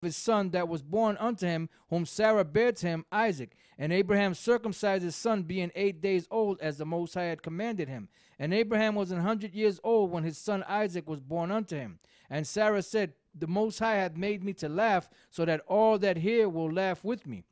his son that was born unto him, whom Sarah bare to him, Isaac. And Abraham circumcised his son, being 8 days old, as the Most High had commanded him. And Abraham was 100 years old when his son Isaac was born unto him. And Sarah said, the Most High hath made me to laugh, so that all that hear will laugh with me.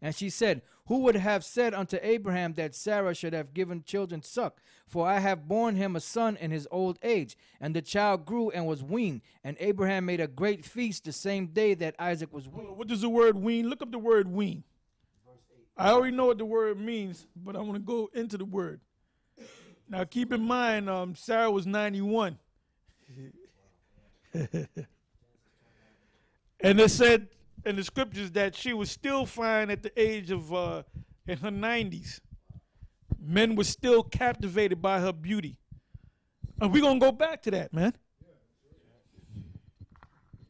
And she said, who would have said unto Abraham that Sarah should have given children suck? For I have borne him a son in his old age. And the child grew and was weaned. And Abraham made a great feast the same day that Isaac was weaned. What does the word wean? Look up the word wean. I already know what the word means, but I want to go into the word. Now keep in mind, Sarah was 91. And it said in the scriptures that she was still fine at the age of, in her 90s. Men were still captivated by her beauty. And we're going to go back to that, man.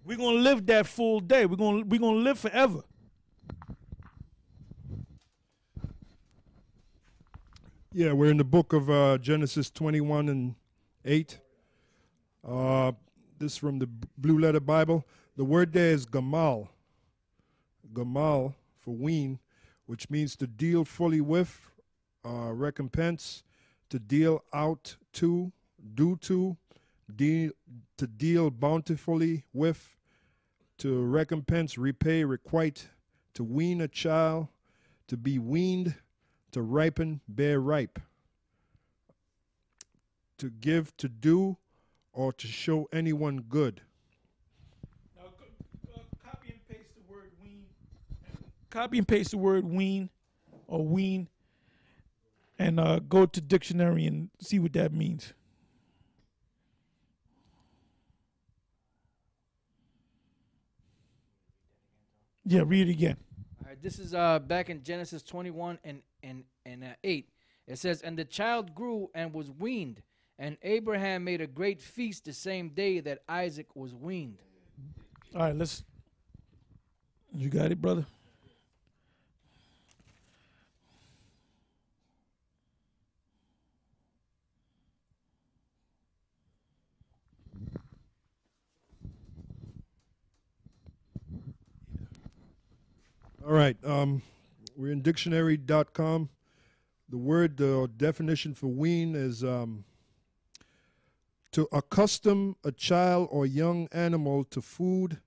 We're going to live that full day. We're going to live forever. Yeah, we're in the book of Genesis 21 and 8. This is from the Blue Letter Bible. The word there is gamal. Gamal for wean, which means to deal fully with, recompense, to deal out to, do to deal bountifully with, to recompense, repay, requite, to wean a child, to be weaned, to ripen, bear ripe, to give, to do, or to show anyone good. Copy and paste the word wean or wean and go to dictionary and see what that means. Yeah, read it again. All right, this is back in Genesis 21 and 8. It says, and the child grew and was weaned, and Abraham made a great feast the same day that Isaac was weaned. All right, you got it, brother? All right, we're in dictionary.com. The definition for wean is to accustom a child or young animal to food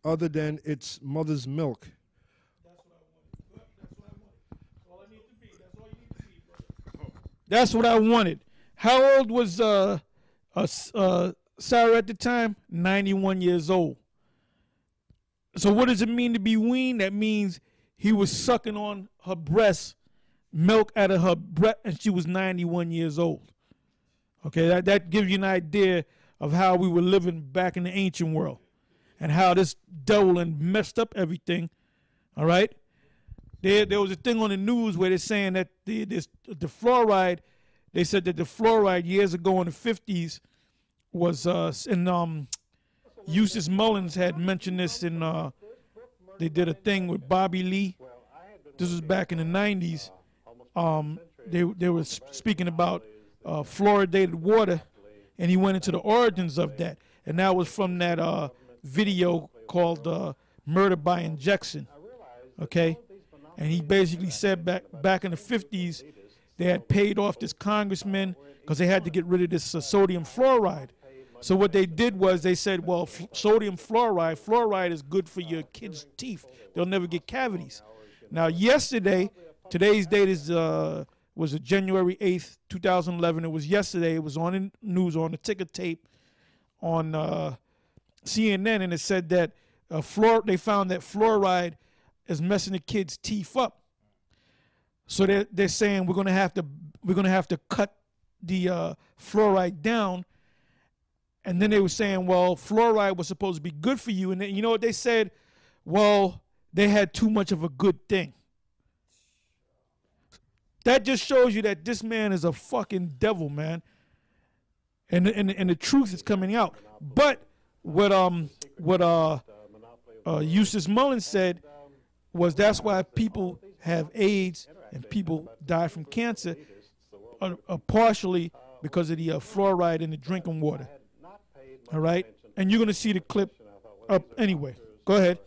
other than its mother's milk. That's what I wanted. How old was Sarah at the time? 91 years old. So what does it mean to be weaned? That means he was sucking on her breast, milk out of her breast, and she was 91 years old. Okay, that gives you an idea of how we were living back in the ancient world and how this devil and messed up everything. All right? There was a thing on the news where they're saying that the fluoride, they said that the fluoride years ago in the 50s was Eustace Mullins had mentioned this in, they did a thing with Bobby Lee. This was back in the 90s. They were speaking about fluoridated water, and he went into the origins of that. And that was from that video called Murder by Injection. Okay? And he basically said back in the 50s, they had paid off this congressman because they had to get rid of this sodium fluoride. So what they did was they said, well, sodium fluoride is good for your kids' teeth. They'll never get cavities. Now, yesterday, today's date was January 8th, 2011. It was yesterday. It was on the news, on the ticker tape, on CNN, and it said that they found that fluoride is messing the kids' teeth up. So they're saying we're gonna have to cut the fluoride down. And then they were saying, well, fluoride was supposed to be good for you. And then, you know what they said? Well, they had too much of a good thing. That just shows you that this man is a fucking devil, man. And the truth is coming out. But what Eustace Mullins said was that's why people have AIDS and people die from cancer, partially because of the fluoride in the drinking water. All right? And you're going to see the clip up anyway. Go ahead.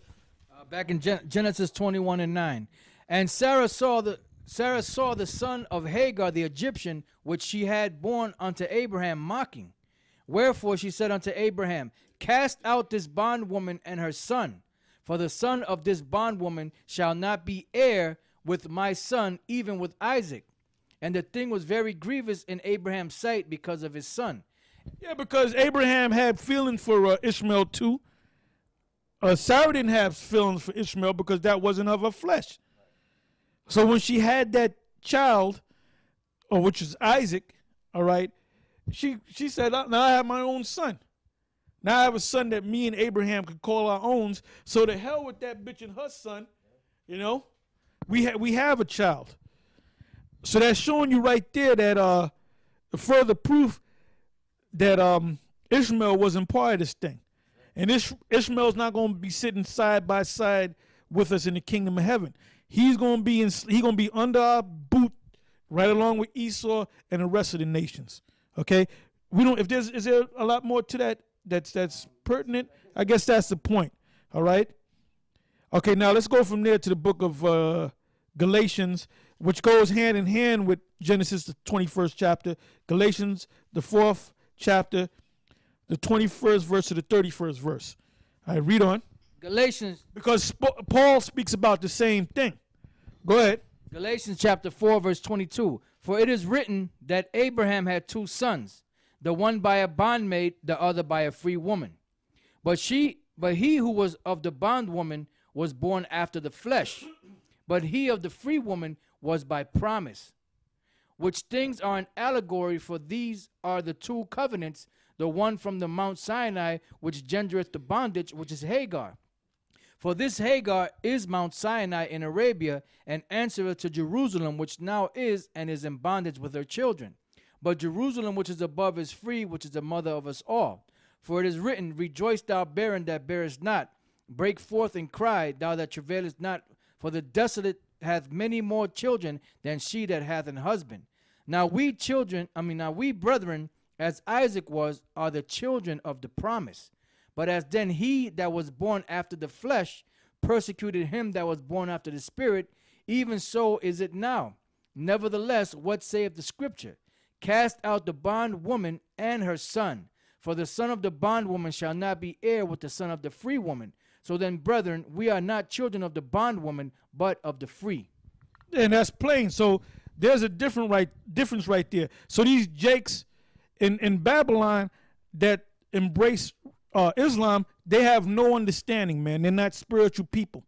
Back in Genesis 21 and 9. And Sarah saw the son of Hagar the Egyptian, which she had born unto Abraham, mocking. Wherefore she said unto Abraham, Cast out this bondwoman and her son, for the son of this bondwoman shall not be heir with my son, even with Isaac. And the thing was very grievous in Abraham's sight because of his son. Yeah, because Abraham had feelings for Ishmael too. Sarah didn't have feelings for Ishmael because that wasn't of her flesh. So when she had that child, or which is Isaac, all right, she said, now I have my own son. Now I have a son that me and Abraham could call our own. So to hell with that bitch and her son, you know, we have a child. So that's showing you right there that further proof that Ishmael wasn't part of this thing. And Ishmael's not going to be sitting side by side with us in the kingdom of heaven. He's going to be under our boot right along with Esau and the rest of the nations. Okay? Is there a lot more to that that's pertinent? I guess that's the point. All right? Okay, now let's go from there to the book of Galatians, which goes hand in hand with Genesis, the 21st chapter. Galatians, the 4th chapter, the 21st verse to the 31st verse. All right, read on. Galatians. Because Paul speaks about the same thing. Go ahead. Galatians chapter 4, verse 22. For it is written that Abraham had two sons, the one by a bondmaid, the other by a free woman. But he who was of the bondwoman was born after the flesh, but he of the free woman was by promise. Which things are an allegory, for these are the two covenants, the one from the Mount Sinai, which gendereth the bondage, which is Hagar. For this Hagar is Mount Sinai in Arabia, and answereth to Jerusalem, which now is and is in bondage with her children. But Jerusalem, which is above, is free, which is the mother of us all. For it is written, Rejoice, thou barren that bearest not. Break forth and cry, thou that travailest not. For the desolate hath many more children than she that hath an husband. Now we brethren, as Isaac was, are the children of the promise. But as then he that was born after the flesh persecuted him that was born after the spirit, even so is it now. Nevertheless, what saith the scripture? Cast out the bondwoman and her son, for the son of the bondwoman shall not be heir with the son of the free woman. So then, brethren, we are not children of the bondwoman, but of the free. And that's plain. So there's a difference right there. So these jakes in Babylon that embrace Islam, they have no understanding, man. They're not spiritual people.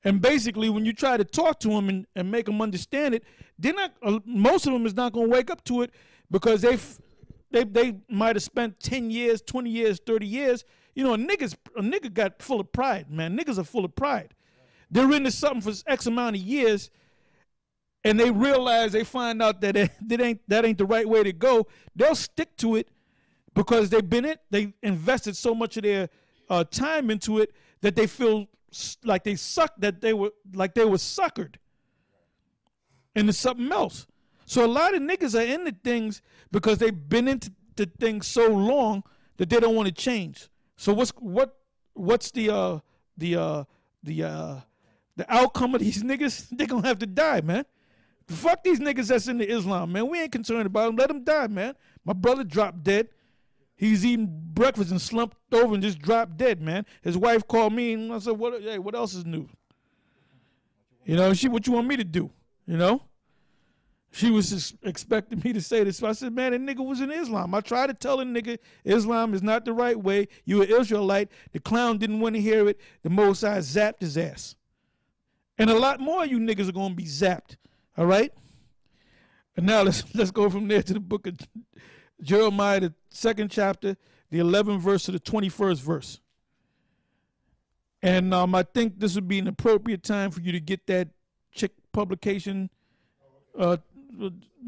And basically, when you try to talk to them and make them understand it, they're not. Most of them is not going to wake up to it because they might have spent 10 years, 20 years, 30 years. You know, a nigga got full of pride, man. Niggas are full of pride. They're into something for X amount of years, and they find out that that ain't the right way to go. They'll stick to it because they invested so much of their time into it that they feel like they were suckered into something else. So a lot of niggas are into things because they've been into things so long that they don't want to change. So what's the outcome of these niggas? They're gonna have to die, man. Fuck these niggas that's into Islam, man. We ain't concerned about them. Let them die, man. My brother dropped dead. He's eating breakfast and slumped over and just dropped dead, man. His wife called me and I said, what else is new? You know, what you want me to do? You know? She was just expecting me to say this. So I said, man, that nigga was in Islam. I tried to tell the nigga Islam is not the right way. You an Israelite. The clown didn't want to hear it. The Most High zapped his ass. And a lot more of you niggas are going to be zapped. All right? And now let's go from there to the book of Jeremiah, the 2nd chapter, the 11th verse to the 21st verse. And I think this would be an appropriate time for you to get that chick publication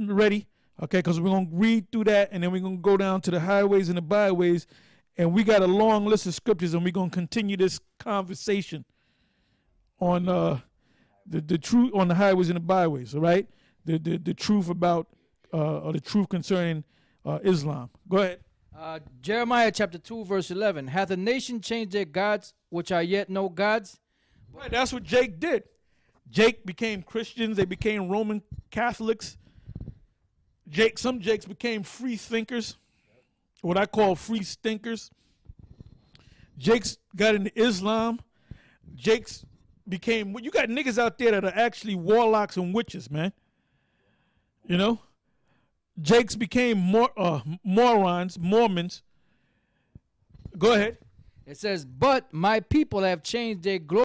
ready, okay? Because we're going to read through that, and then we're going to go down to the highways and the byways, and we got a long list of scriptures, and we're going to continue this conversation on the truth on the highways and the byways, all right? The truth about or the truth concerning Islam. Go ahead. Jeremiah chapter 2, verse 11. Hath a nation changed their gods, which are yet no gods? Right, that's what Jake did. Jake became Christians. They became Roman Catholics. Some Jakes became free thinkers, what I call free stinkers. Jakes got into Islam. Jakes became, you got niggas out there that are actually warlocks and witches, man. You know? Jakes became morons, Mormons. Go ahead. It says, but my people have changed their glory